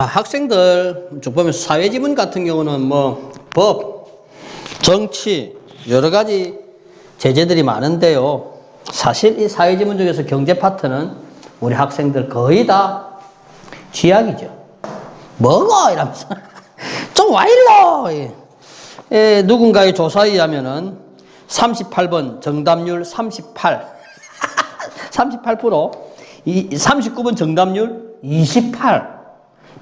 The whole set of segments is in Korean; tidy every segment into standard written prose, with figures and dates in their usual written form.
학생들 쭉 보면 사회지문 같은 경우는 뭐 법, 정치 여러 가지 제재들이 많은데요. 사실 이 사회지문 중에서 경제 파트는 우리 학생들 거의 다 쥐약이죠. 먹어 이러면서 좀 와 일로. 누군가의 조사에 의하면은 38번 정답률 38 38% 39번 정답률 28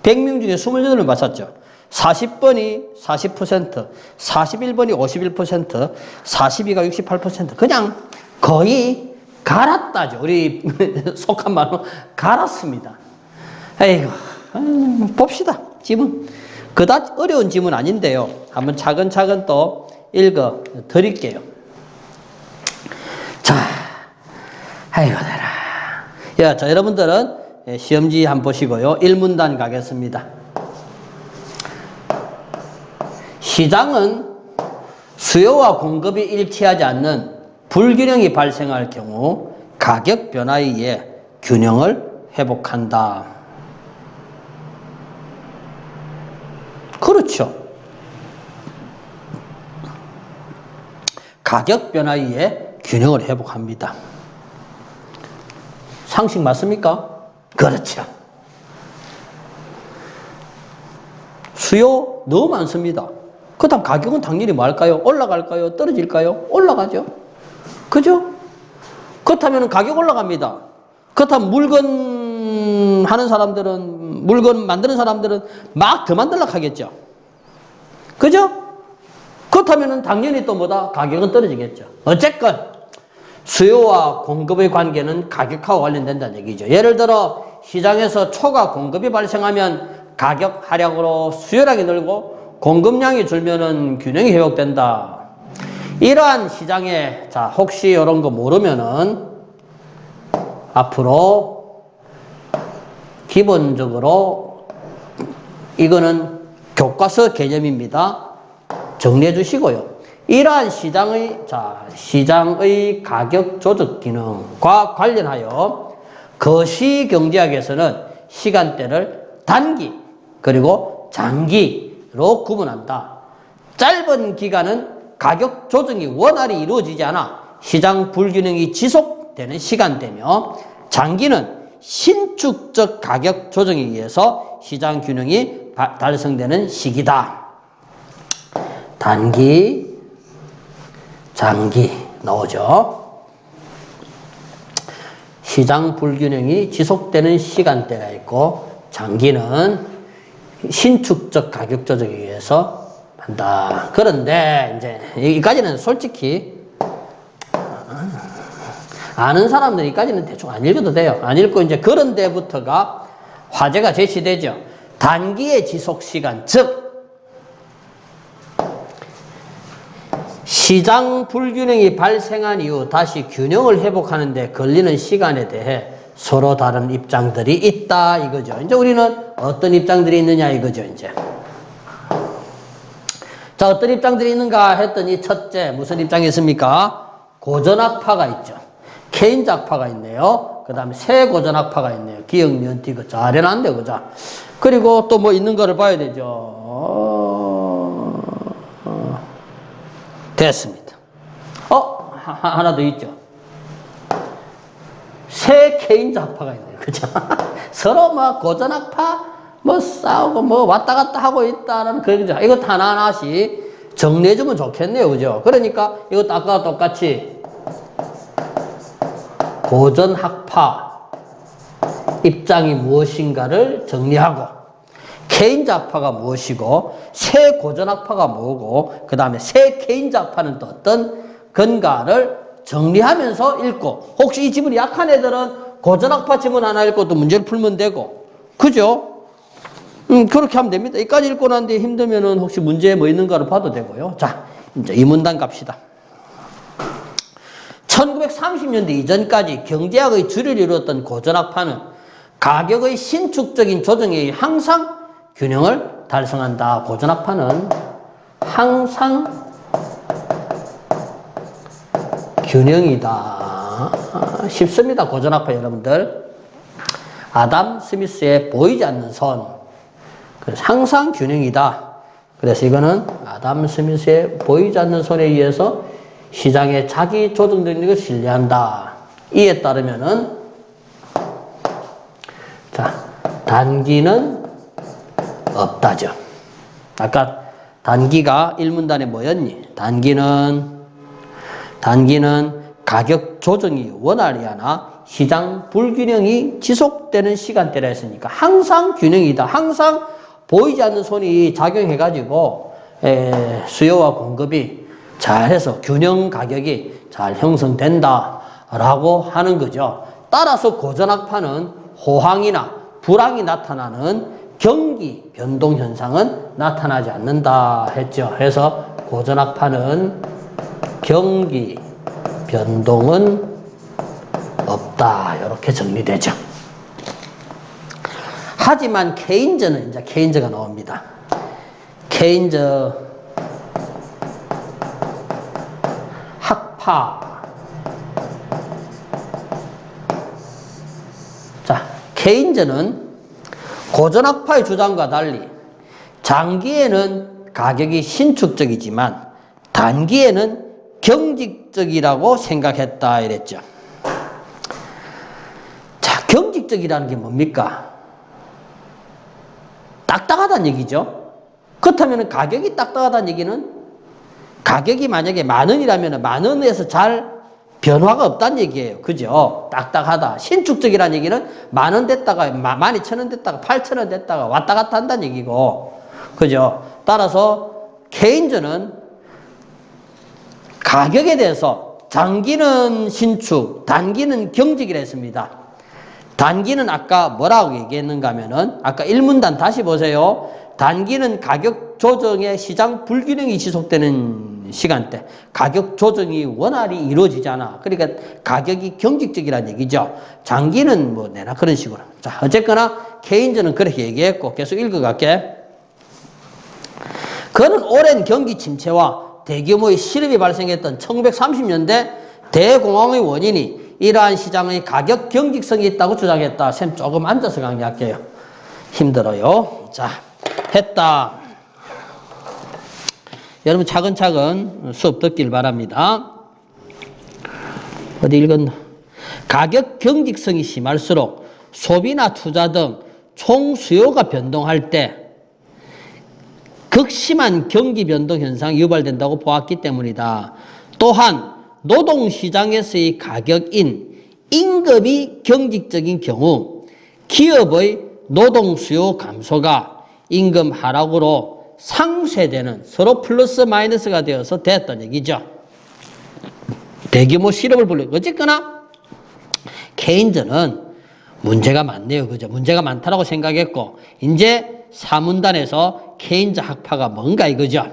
100명 중에 28명 맞았죠. 40번이 40%, 41번이 51%, 42가 68%. 그냥 거의 갈았다죠. 우리 속한 말로 갈았습니다. 아이고, 봅시다. 지문. 그다지 어려운 지문 아닌데요. 한번 차근차근 또 읽어 드릴게요. 자, 아이고, 내라. 자, 여러분들은 시험지 한번 보시고요. 1문단 가겠습니다. 시장은 수요와 공급이 일치하지 않는 불균형이 발생할 경우 가격 변화에 의해 균형을 회복한다. 그렇죠. 가격 변화에 의해 균형을 회복합니다. 상식 맞습니까? 그렇죠. 수요 너무 많습니다. 그 다음 가격은 당연히 뭐 할까요? 올라갈까요? 떨어질까요? 올라가죠. 그죠? 그렇다면 가격 올라갑니다. 그렇다면 물건 하는 사람들은, 물건 만드는 사람들은 막 더 만들려고 하겠죠. 그죠? 그렇다면 당연히 또 뭐다? 가격은 떨어지겠죠. 어쨌건 수요와 공급의 관계는 가격하고 관련된다는 얘기죠. 예를 들어 시장에서 초과 공급이 발생하면 가격 하락으로 수요량이 늘고 공급량이 줄면은 균형이 회복된다. 이러한 시장에 자 혹시 이런 거 모르면은 앞으로 기본적으로 이거는 교과서 개념입니다. 정리해 주시고요. 이러한 시장의 가격 조작 기능과 관련하여 거시경제학에서는 시간대를 단기 그리고 장기로 구분한다. 짧은 기간은 가격 조정이 원활히 이루어지지 않아 시장 불균형이 지속되는 시간대며 장기는 신축적 가격 조정에 의해서 시장 균형이 달성되는 시기다. 단기, 장기 나오죠. 시장 불균형이 지속되는 시간대가 있고 장기는 신축적 가격 조정에 의해서 한다. 그런데 이제 여기까지는 솔직히 아는 사람들은 여기까지는 대충 안 읽어도 돼요. 안 읽고 이제 그런 데부터가 화제가 제시되죠. 단기의 지속 시간, 즉 시장 불균형이 발생한 이후 다시 균형을 회복하는 데 걸리는 시간에 대해 서로 다른 입장들이 있다 이거죠. 이제 우리는 어떤 입장들이 있느냐 이거죠, 이제. 자, 어떤 입장들이 있는가 했더니 첫째, 무슨 입장이 있습니까? 고전학파가 있죠. 케인즈학파가 있네요. 그 다음에 새 고전학파가 있네요. 기억, 니은, 디귿. 잘 해놨는데, 그죠? 그리고 또 뭐 있는 거를 봐야 되죠. 됐습니다. 하나 더 있죠. 새 케인즈학파가 있네요. 그죠? 서로 뭐 고전학파, 뭐 싸우고 뭐 왔다 갔다 하고 있다는 그죠? 이거 하나하나씩 정리해주면 좋겠네요. 그죠? 그러니까 이것도 아까와 똑같이 고전학파 입장이 무엇인가를 정리하고 케인즈학파가 무엇이고 새 고전학파가 뭐고 그 다음에 새 케인즈학파는 또 어떤 건가를 정리하면서 읽고 혹시 이 지문이 약한 애들은 고전학파 지문 하나 읽고 또 문제를 풀면 되고 그죠? 그렇게 하면 됩니다. 여기까지 읽고 난 뒤에 힘들면은 혹시 문제에 뭐 있는가를 봐도 되고요. 자, 이제 이 문단 갑시다. 1930년대 이전까지 경제학의 주를 이루었던 고전학파는 가격의 신축적인 조정에 의해 항상 균형을 달성한다. 고전학파는 항상 균형이다. 쉽습니다. 고전학파 여러분들. 아담 스미스의 보이지 않는 선. 그래서 항상 균형이다. 그래서 이거는 아담 스미스의 보이지 않는 손에 의해서 시장의 자기 조정 능력을 신뢰한다. 이에 따르면은 자, 단기는 없다죠. 아까 단기가 1문단에 뭐였니? 단기는 가격 조정이 원활히 하나 시장 불균형이 지속되는 시간대라 했으니까 항상 균형이다. 항상 보이지 않는 손이 작용해가지고 수요와 공급이 잘해서 균형 가격이 잘 형성된다라고 하는 거죠. 따라서 고전악파는 호황이나 불황이 나타나는 경기 변동 현상은 나타나지 않는다 했죠. 그래서 고전악파는 경기 변동은 없다. 이렇게 정리되죠. 하지만 케인즈는 이제 케인즈가 나옵니다. 케인즈 학파. 자, 케인즈는 고전학파의 주장과 달리 장기에는 가격이 신축적이지만 단기에는 경직적이라고 생각했다 이랬죠. 자, 경직적이라는 게 뭡니까? 딱딱하다는 얘기죠. 그렇다면 가격이 딱딱하다는 얘기는 가격이 만약에 10,000원이라면 10,000원에서 잘 변화가 없다는 얘기예요. 그죠? 딱딱하다. 신축적이라는 얘기는 10,000원 됐다가 12,000원 됐다가 8,000원 됐다가 왔다 갔다 한다는 얘기고. 그죠? 따라서 케인즈는 가격에 대해서 장기는 신축, 단기는 경직이라 했습니다. 단기는 아까 뭐라고 얘기했는가 하면은 아까 1문단 다시 보세요. 단기는 가격 조정의 시장 불균형이 지속되는 시간대. 가격 조정이 원활히 이루어지잖아. 그러니까 가격이 경직적이라는 얘기죠. 장기는 뭐 내나 그런 식으로. 자, 어쨌거나 케인즈는 그렇게 얘기했고 계속 읽어갈게. 그는 오랜 경기 침체와 대규모의 실업이 발생했던 1930년대 대공황의 원인이 이러한 시장의 가격 경직성이 있다고 주장했다. 쌤 조금 앉아서 강의할게요. 힘들어요. 자, 했다. 여러분 차근차근 수업 듣길 바랍니다. 어디 읽었나? 가격 경직성이 심할수록 소비나 투자 등 총수요가 변동할 때 극심한 경기 변동 현상이 유발된다고 보았기 때문이다. 또한 노동시장에서의 가격인 임금이 경직적인 경우 기업의 노동수요 감소가 임금 하락으로 상쇄되는 서로 플러스 마이너스가 되어서 됐다는 얘기죠. 대규모 실업을 불러. 어쨌거나 케인즈는 문제가 많네요. 그죠? 문제가 많다라고 생각했고 이제 3문단에서 케인즈 학파가 뭔가 이거죠.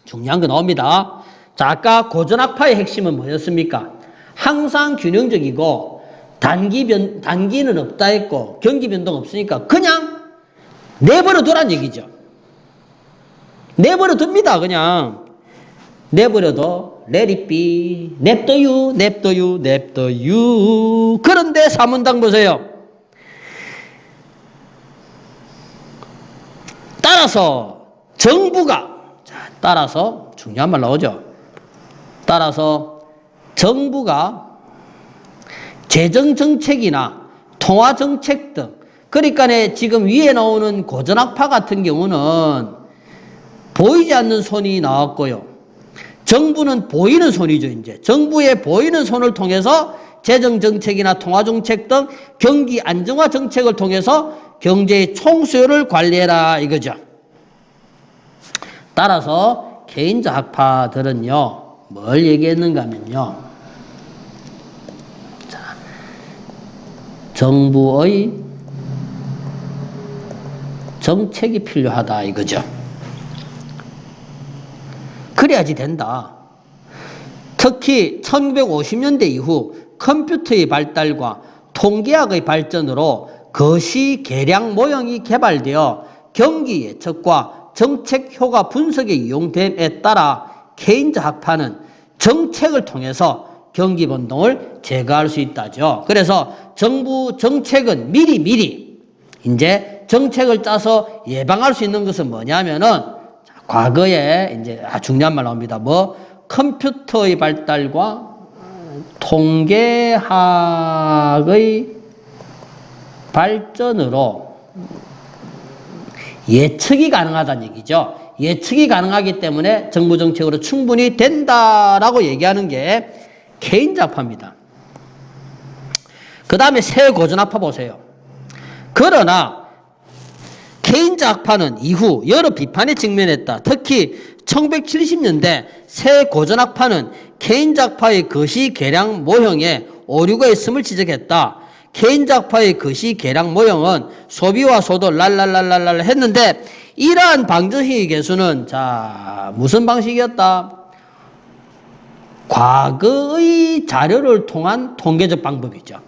중요한 거 나옵니다. 자, 아까 고전학파의 핵심은 뭐였습니까? 항상 균형적이고 단기는 없다 했고 경기 변동 없으니까 그냥 내버려 두란 얘기죠. 내버려 둡니다. 그냥 내버려둬. let it be. 냅둬유. 그런데 3문단 보세요. 따라서 따라서 중요한 말 나오죠. 따라서 정부가 재정정책이나 통화정책 등 그러니까 지금 위에 나오는 고전학파 같은 경우는 보이지 않는 손이 나왔고요. 정부는 보이는 손이죠. 이제 정부의 보이는 손을 통해서 재정정책이나 통화정책 등 경기 안정화 정책을 통해서 경제의 총수요를 관리해라 이거죠. 따라서 케인즈 학파들은요. 뭘 얘기했는가 하면요. 자, 정부의 정책이 필요하다 이거죠. 그래야지 된다. 특히 1950년대 이후 컴퓨터의 발달과 통계학의 발전으로 거시 계량 모형이 개발되어 경기 예측과 정책 효과 분석에 이용됨에 따라 케인즈 학파는 정책을 통해서 경기 변동을 제거할 수 있다죠. 그래서 정부 정책은 미리 이제 정책을 짜서 예방할 수 있는 것은 뭐냐면은 과거에 이제 중요한 말 나옵니다. 뭐 컴퓨터의 발달과 통계학의 발전으로 예측이 가능하다는 얘기죠. 예측이 가능하기 때문에 정부 정책으로 충분히 된다라고 얘기하는 게 케인즈학파입니다. 그 다음에 새 고전학파 보세요. 그러나 케인즈학파는 이후 여러 비판에 직면했다. 특히 1970년대 새 고전학파는 케인즈학파의 거시 계량 모형에 오류가 있음을 지적했다. 케인즈학파의 거시 계량 모형은 소비와 소도 랄랄랄랄랄 했는데 이러한 방정식의 개수는 자 무슨 방식이었다? 과거의 자료를 통한 통계적 방법이죠.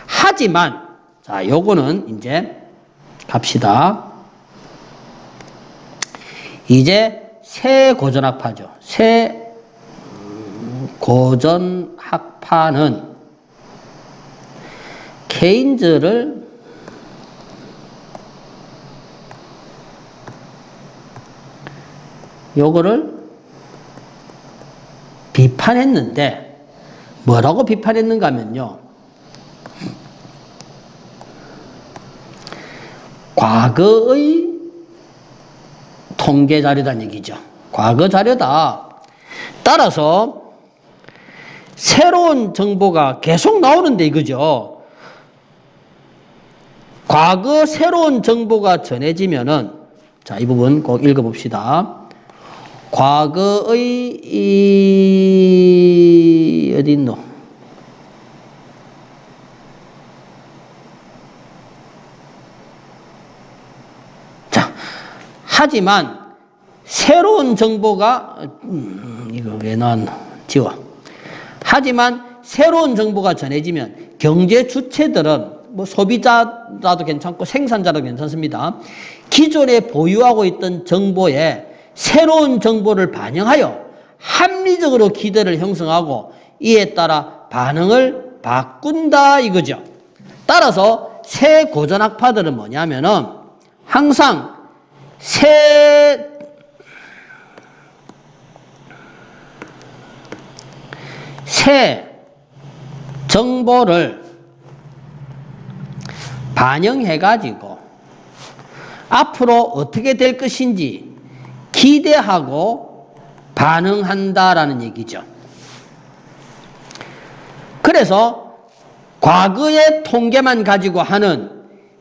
하지만 자 요거는 이제 갑시다. 이제 새 고전학파죠. 새 고전학파는 케인즈를 요거를 비판했는데 뭐라고 비판했는가 하면요. 과거의 통계 자료다는 얘기죠. 과거 자료다. 따라서 새로운 정보가 계속 나오는데 이거죠. 과거 새로운 정보가 전해지면은 자, 이 부분 꼭 읽어봅시다. 과거의 어디 있노? 자, 하지만 새로운 정보가 이거 왜 나왔노? 지워. 하지만 새로운 정보가 전해지면 경제 주체들은 뭐 소비자라도 괜찮고 생산자도 괜찮습니다. 기존에 보유하고 있던 정보에 새로운 정보를 반영하여 합리적으로 기대를 형성하고 이에 따라 반응을 바꾼다 이거죠. 따라서 새 고전학파들은 뭐냐면은 항상 새 정보를 반영해가지고 앞으로 어떻게 될 것인지 기대하고 반응한다라는 얘기죠. 그래서 과거의 통계만 가지고 하는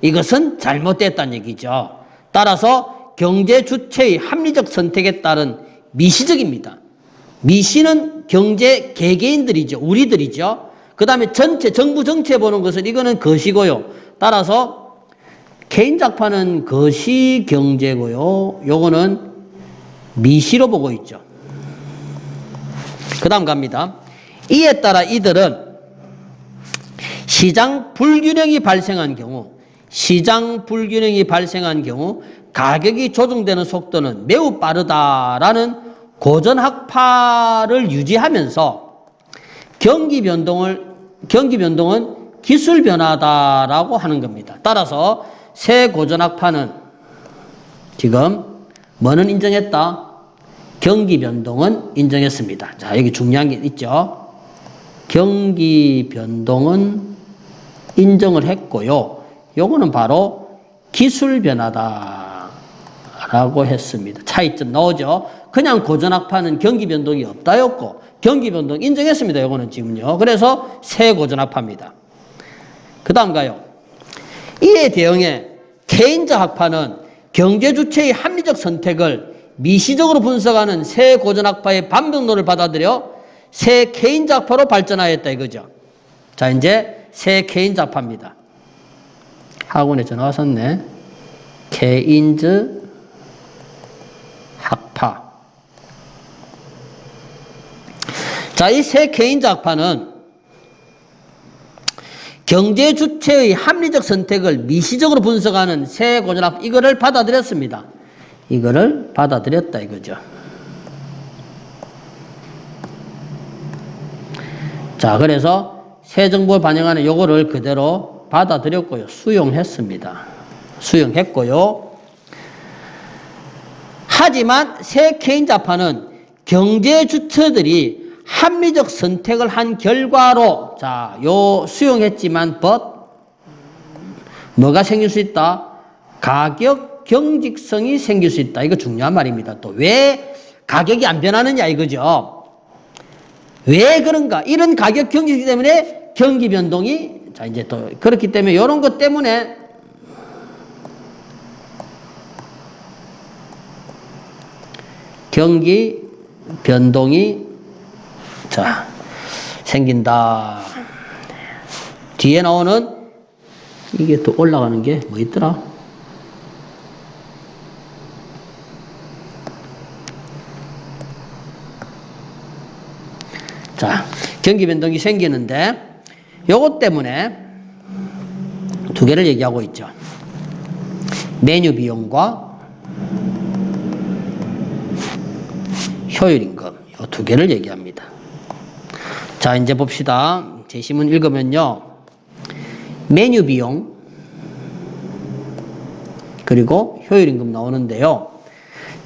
이것은 잘못됐다는 얘기죠. 따라서 경제 주체의 합리적 선택에 따른 미시적입니다. 미시는 경제 개개인들이죠. 우리들이죠. 그 다음에 전체 정부 정체 보는 것은 이거는 거시고요. 따라서 케인즈학파는 거시 경제고요. 요거는 미시로 보고 있죠. 그 다음 갑니다. 이에 따라 이들은 시장 불균형이 발생한 경우 가격이 조정되는 속도는 매우 빠르다라는 고전학파를 유지하면서 경기 변동은 기술 변화다라고 하는 겁니다. 따라서 새 고전학파는 지금 뭐는 인정했다? 경기 변동은 인정했습니다. 자, 여기 중요한 게 있죠. 경기 변동은 인정을 했고요. 요거는 바로 기술 변화다라고 했습니다. 차이점 나오죠. 그냥 고전학파는 경기 변동이 없다였고 경기 변동 인정했습니다. 요거는 지금요. 그래서 새 고전학파입니다. 그 다음 가요. 이에 대응해 케인즈학파는 경제 주체의 합리적 선택을 미시적으로 분석하는 새 고전학파의 반병론을 받아들여 새 케인즈학파로 발전하였다 이거죠. 자, 이제 새 케인즈학파입니다. 학원에 전화 왔었네. 케인즈학파. 자, 이 새 케인즈학파는 경제 주체의 합리적 선택을 미시적으로 분석하는 새 고전학파 이거를 받아들였습니다. 이거를 받아들였다 이거죠. 자, 그래서 새 정보를 반영하는 요거를 그대로 받아들였고요. 수용했습니다. 수용했고요. 하지만 새 케인즈 학파는 경제 주체들이 합리적 선택을 한 결과로 자, 요 수용했지만 뭐가 생길 수 있다? 가격 경직성이 생길 수 있다. 이거 중요한 말입니다. 또 왜 가격이 안 변하느냐 이거죠. 왜 그런가? 이런 가격 경직성 때문에 경기 변동이 자 이제 또 그렇기 때문에 이런 것 때문에 경기 변동이 자 생긴다. 뒤에 나오는 이게 또 올라가는 게 뭐 있더라? 자, 경기 변동이 생기는데 요것 때문에 두 개를 얘기하고 있죠. 메뉴 비용과 효율 임금 이 두 개를 얘기합니다. 자, 이제 봅시다. 제시문 읽으면요. 메뉴 비용 그리고 효율 임금 나오는데요.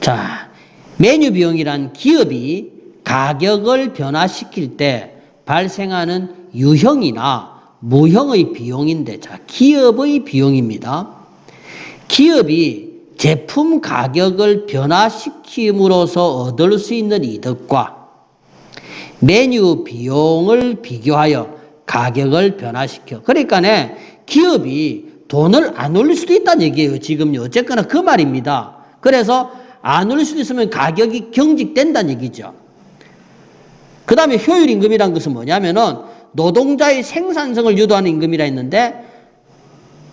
자, 메뉴 비용이란 기업이 가격을 변화시킬 때 발생하는 유형이나 무형의 비용인데 자, 기업의 비용입니다. 기업이 제품 가격을 변화시킴으로써 얻을 수 있는 이득과 메뉴 비용을 비교하여 가격을 변화시켜. 그러니까 기업이 돈을 안 올릴 수도 있다는 얘기예요. 지금요. 어쨌거나 그 말입니다. 그래서 안 올릴 수도 있으면 가격이 경직된다는 얘기죠. 그 다음에 효율 임금이란 것은 뭐냐면은 노동자의 생산성을 유도하는 임금이라 했는데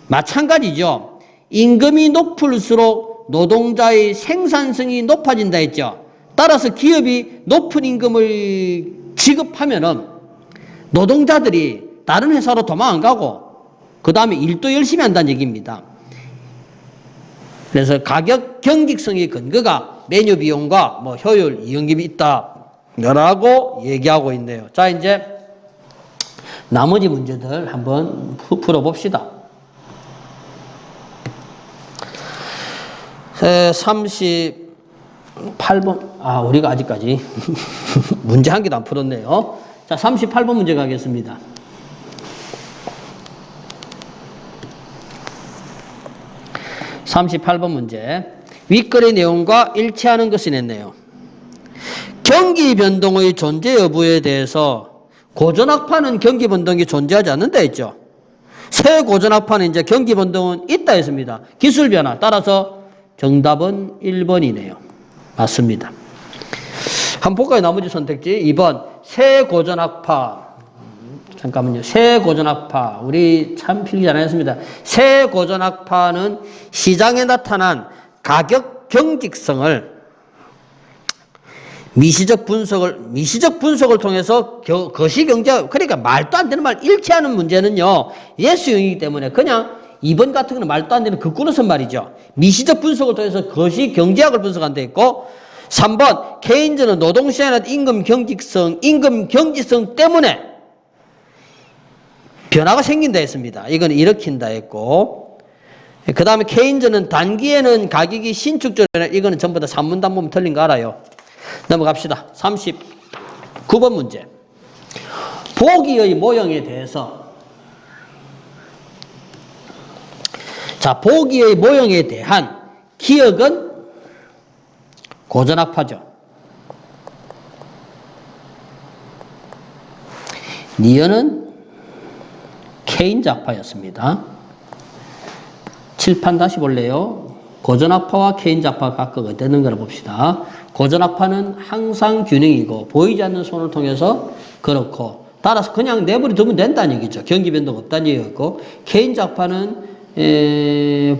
마찬가지죠. 임금이 높을수록 노동자의 생산성이 높아진다 했죠. 따라서 기업이 높은 임금을 지급하면은 노동자들이 다른 회사로 도망 안 가고 그 다음에 일도 열심히 한다는 얘기입니다. 그래서 가격 경직성의 근거가 메뉴 비용과 뭐 효율 이용금이 있다라고 얘기하고 있네요. 자, 이제 나머지 문제들 한번 풀어봅시다. 38번. 우리가 아직까지 문제 한 개도 안 풀었네요. 자, 38번 문제 가겠습니다. (38번) 문제. 윗글의 내용과 일치하는 것이 냈네요. 경기 변동의 존재 여부에 대해서 고전학파는 경기 변동이 존재하지 않는다 했죠. 새 고전학파는 이제 경기 변동은 있다 했습니다. 기술 변화. 따라서 정답은 1번이네요. 맞습니다. 한번 볼까요? 나머지 선택지. 2번. 새 고전학파. 잠깐만요. 새 고전학파. 우리 참 필기 안 했습니다. 새 고전학파는 시장에 나타난 가격 경직성을 미시적 분석을 통해서 거시경제, 그러니까 말도 안 되는 말 일치하는 문제는요, 예수형이기 때문에 그냥 2번 같은 거는 말도 안 되는 거꾸로선 말이죠. 미시적 분석을 통해서 거시경제학을 분석한다 했고, 3번, 케인즈는 노동시장이나 임금 경직성 때문에 변화가 생긴다 했습니다. 이건 일으킨다 했고, 그 다음에 케인즈는 단기에는 가격이 신축적이나 이거는 전부 다 산문단 보면 틀린 거 알아요. 넘어갑시다. 39번 문제. 보기의 모형에 대해서. 자, 보기의 모형에 대한 기억은 고전학파죠. 니은은 케인즈 학파였습니다. 칠판 다시 볼래요? 고전학파와 케인즈 학파가 각각 어땠는 걸 봅시다. 고전학파는 항상 균형이고 보이지 않는 손을 통해서 그렇고 따라서 그냥 내버려 두면 된다는 얘기죠. 경기 변동 없다는 얘기였고, 케인즈 학파는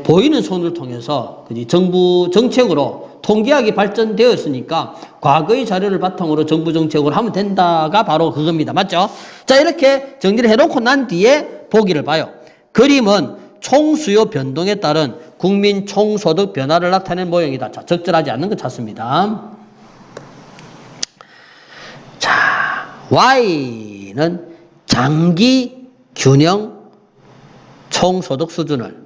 보이는 손을 통해서 정부 정책으로 통계학이 발전되었으니까 과거의 자료를 바탕으로 정부 정책으로 하면 된다가 바로 그겁니다. 맞죠? 자, 이렇게 정리를 해놓고 난 뒤에 보기를 봐요. 그림은 총수요 변동에 따른 국민 총소득 변화를 나타낸 모형이다. 자, 적절하지 않는 거 찾습니다. 자, Y는 장기 균형 총소득 수준을,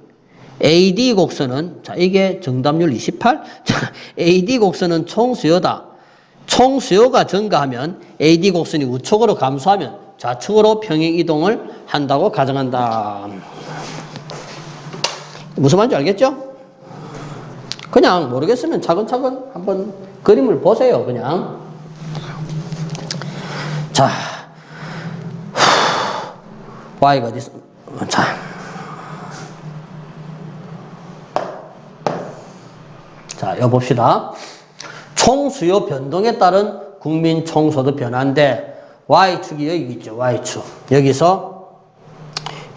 AD 곡선은, 자, 이게 정답률 28. 자, AD 곡선은 총수요다. 총수요가 증가하면 AD 곡선이 우측으로 감소하면 좌측으로 평행 이동을 한다고 가정한다. 무슨 말인지 알겠죠? 그냥 모르겠으면 차근차근 한번 그림을 보세요. 그냥. 자, Y가 어디 있어? 자, 이거 봅시다. 총수요 변동에 따른 국민 총소득 변화인데 Y축이 여기 있죠. Y축. 여기서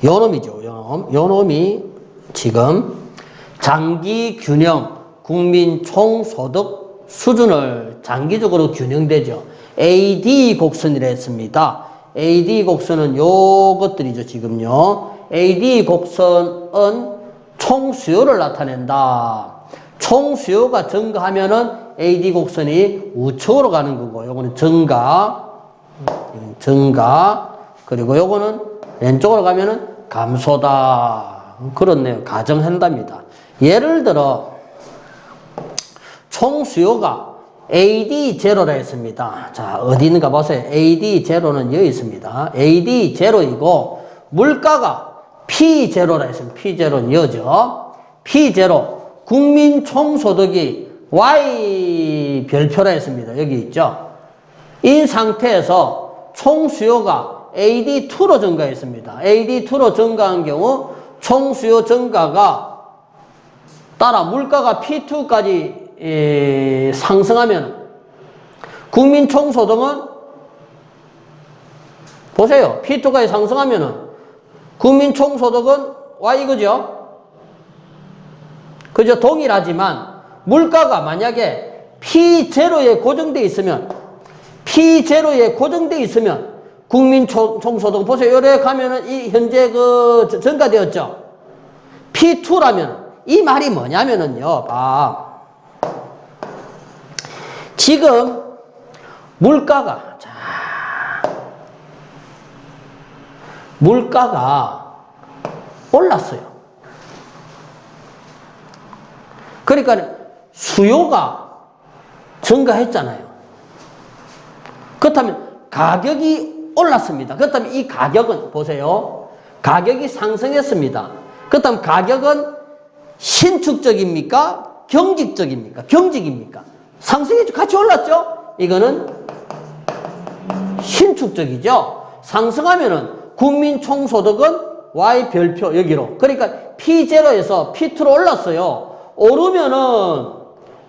요 놈이죠. 요 놈이 지금 장기 균형 국민 총소득 수준을 장기적으로 균형되죠. AD 곡선이라 했습니다. AD 곡선은 요것들이죠. 지금요. AD 곡선은 총수요를 나타낸다. 총수요가 증가하면은 AD 곡선이 우측으로 가는 거고, 요거는 증가, 그리고 요거는 왼쪽으로 가면은 감소다. 그렇네요. 가정한답니다. 예를 들어, 총수요가 AD0라 했습니다. 자, 어디 있는가 보세요. AD0는 여기 있습니다. AD0이고, 물가가 P0라 했습니다. P0는 여죠. P0. 국민 총소득이 Y 별표라 했습니다. 여기 있죠. 이 상태에서 총수요가 AD2로 증가했습니다. AD2로 증가한 경우 총수요 증가가 따라 물가가 P2까지 상승하면 국민 총소득은 보세요. P2까지 상승하면은 국민 총소득은 Y 그죠? 그죠? 동일하지만 물가가 만약에 P0에 고정되어 있으면 국민 총소득 보세요. 요래 가면은 이 현재 그 증가되었죠. P2라면 이 말이 뭐냐면은요. 지금 물가가 올랐어요. 그러니까 수요가 증가했잖아요. 그렇다면 가격이 올랐습니다. 그렇다면 이 가격은 보세요. 가격이 상승했습니다. 그렇다면 가격은 신축적입니까? 경직적입니까? 경직입니까? 상승했죠. 같이 올랐죠? 이거는 신축적이죠. 상승하면은 국민 총소득은 Y 별표 여기로. 그러니까 P0에서 P2로 올랐어요.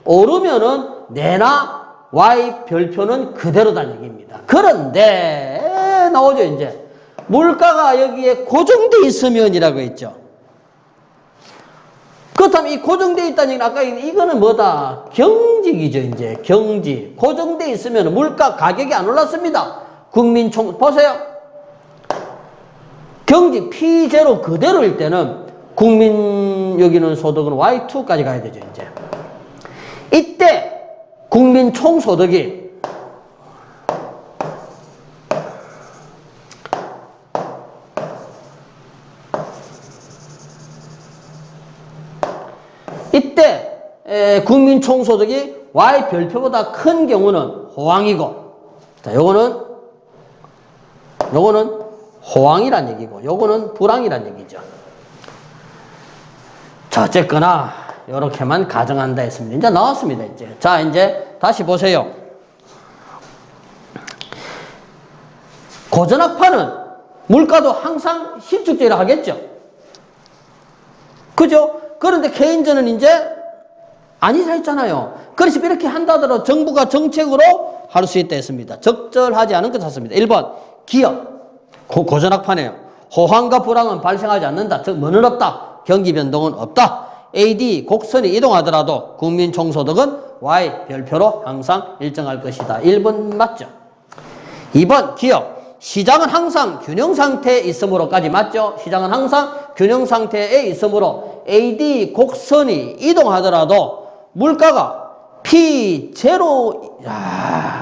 오르면은 내나 Y 별표는 그대로다는 얘기입니다. 그런데 나오죠. 이제 물가가 여기에 고정돼 있으면이라고 했죠. 그렇다면 이 고정돼 있다는 얘기는 아까 이거는 뭐다? 경직이죠. 이제 경직. 고정돼 있으면 물가 가격이 안 올랐습니다. 국민 총 보세요. 경직 P0 그대로일 때는 국민 여기는 소득은 Y2까지 가야 되죠. 이제 이때 국민 총소득이 국민 총소득이 Y 별표보다 큰 경우는 호황이고, 자, 요거는 호황이란 얘기고, 요거는 불황이란 얘기죠. 자, 어쨌거나 요렇게만 가정한다 했습니다. 이제 나왔습니다. 이제. 자, 이제 다시 보세요. 고전학파는 물가도 항상 신축제라 하겠죠. 그죠? 그런데 케인즈는 이제 아니라 했잖아요. 그래서 이렇게 한다더라도 정부가 정책으로 할 수 있다 했습니다. 적절하지 않은 것 같습니다. 1번 기업. 고전학파네요. 호황과 불황은 발생하지 않는다. 즉 뭐는 없다. 경기 변동은 없다. AD 곡선이 이동하더라도 국민 총소득은 Y 별표로 항상 일정할 것이다. 1번 맞죠? 2번 기업. 시장은 항상 균형 상태에 있으므로까지 맞죠? 시장은 항상 균형 상태에 있으므로 AD 곡선이 이동하더라도 물가가 P0,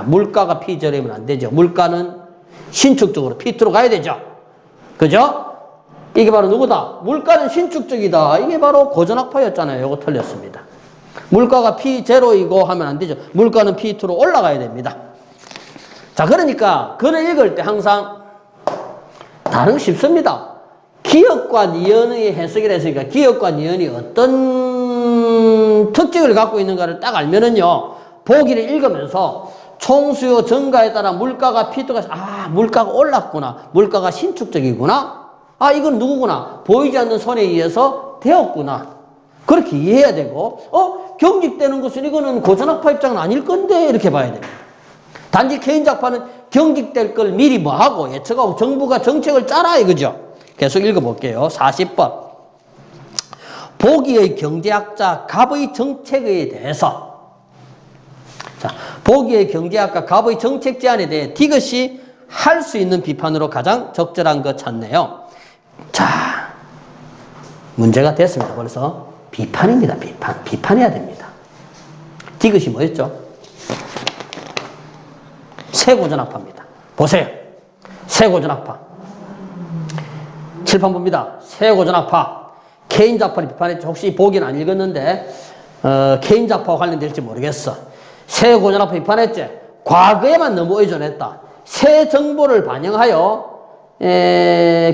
물가가 P0이면 안 되죠. 물가는 신축적으로 P2로 가야 되죠. 그죠? 이게 바로 누구다? 물가는 신축적이다. 이게 바로 고전학파였잖아요. 이거 틀렸습니다. 물가가 P0이고 하면 안 되죠. 물가는 P2로 올라가야 됩니다. 자, 그러니까 글을 읽을 때 항상 다른 쉽습니다. 기역과 니은의 해석을 했으니까 기역과 니은이 어떤 특징을 갖고 있는가를 딱 알면은요, 보기를 읽으면서 총수요 증가에 따라 물가가 P2가, 물가가 올랐구나. 물가가 신축적이구나. 이건 누구구나. 보이지 않는 손에 의해서 되었구나. 그렇게 이해해야 되고, 경직되는 것은 이거는 고전학파 입장은 아닐 건데, 이렇게 봐야 됩니다. 단지 개인작파는 경직될 걸 미리 뭐하고 예측하고 정부가 정책을 짜라 이거죠. 계속 읽어볼게요. 40번. 보기의 경제학자 갑의 정책에 대해서. 자, 보기의 경제학과 갑의 정책 제안에 대해 디귿이 할 수 있는 비판으로 가장 적절한 것 찾네요. 자, 문제가 됐습니다. 벌써 비판입니다. 비판해야 됩니다. 디귿이 뭐였죠? 세고전학파입니다. 보세요. 세고전학파. 칠판 봅니다. 세고전학파. 개인작파를 비판했죠. 혹시 보기는 안 읽었는데 개인작파와 관련될지 모르겠어. 세고전학파 비판했지. 과거에만 너무 의존했다. 새 정보를 반영하여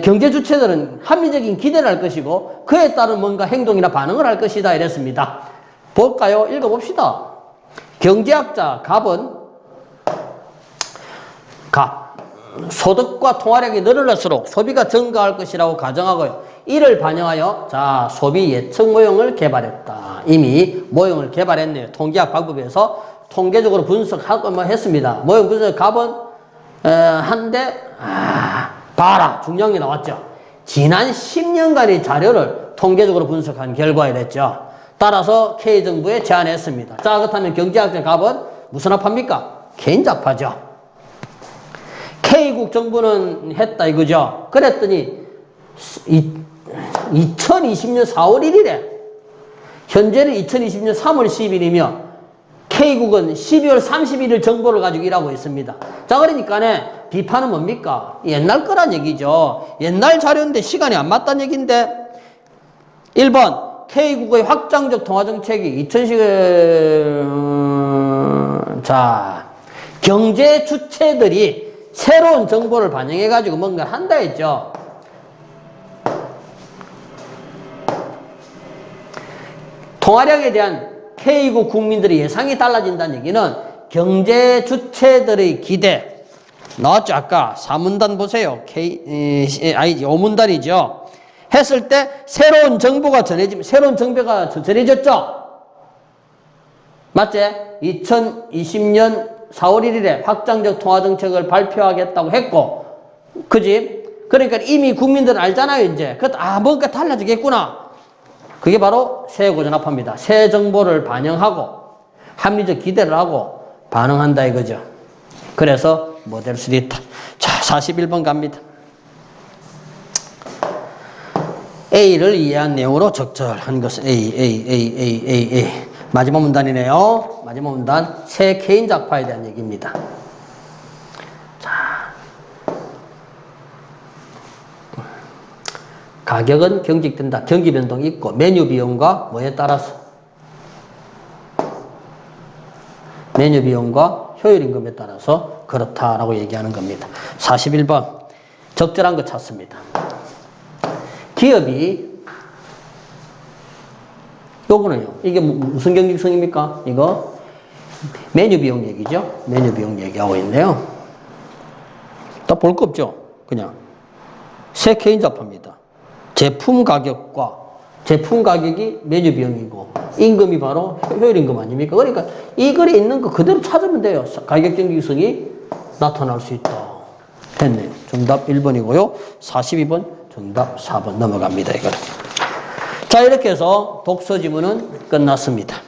경제주체들은 합리적인 기대를 할 것이고 그에 따른 뭔가 행동이나 반응을 할 것이다 이랬습니다. 볼까요? 읽어봅시다. 경제학자 갑은 소득과 통화량이 늘어날수록 소비가 증가할 것이라고 가정하고요. 이를 반영하여 소비 예측 모형을 개발했다. 이미 모형을 개발했네요. 통계학 방법에서 통계적으로 분석하고 했습니다. 모형 분석 갑은 한데 봐라 중요한 게 나왔죠. 지난 10년간의 자료를 통계적으로 분석한 결과에 됐죠. 따라서 K정부에 제안했습니다. 자, 그렇다면 경제학자 갑은 무슨 학파입니까? 개인작파죠. K국 정부는 했다 이거죠. 그랬더니 2020년 4월 1일에 현재는 2020년 3월 10일이며 K국은 12월 31일 정보를 가지고 일하고 있습니다. 자, 그러니까 비판은 뭡니까? 옛날 거란 얘기죠. 옛날 자료인데 시간이 안 맞다는 얘기인데 1번 K국의 확장적 통화정책이 2010년 경제 주체들이 새로운 정보를 반영해가지고 뭔가 한다 했죠. 통화량에 대한 K국 국민들의 예상이 달라진다는 얘기는 경제 주체들의 기대. 나왔죠? 아까 4문단 보세요. 5문단이죠. 했을 때 새로운 정보가 새로운 정보가 전해졌죠? 맞지? 2020년 4월 1일에 확장적 통화정책을 발표하겠다고 했고, 그지? 그러니까 이미 국민들은 알잖아요, 이제. 뭔가 달라지겠구나. 그게 바로 세고전학파입니다. 새 정보를 반영하고, 합리적 기대를 하고, 반응한다 이거죠. 그래서 뭐 될 수도 있다. 자, 41번 갑니다. A를 이해한 내용으로 적절한 것은 A. 마지막 문단이네요. 마지막 문단. 새 개인작파에 대한 얘기입니다. 자, 가격은 경직된다. 경기 변동이 있고 메뉴 비용과 뭐에 따라서 메뉴 비용과 효율 임금에 따라서 그렇다라고 얘기하는 겁니다. 41번. 적절한 거 찾습니다. 기업이 요거는요. 이게 무슨 경직성입니까? 이거 메뉴 비용 얘기죠. 메뉴 비용 얘기하고 있네요. 다 볼 거 없죠. 그냥 새 개인작파입니다. 제품 가격이 메뉴 비용이고 임금이 바로 효율 임금 아닙니까? 그러니까 이 글에 있는 거 그대로 찾으면 돼요. 가격 경직성이 나타날 수 있다. 됐네요. 정답 1번이고요. 42번 정답 4번 넘어갑니다. 이거는. 자, 이렇게 해서 독서 지문은 끝났습니다.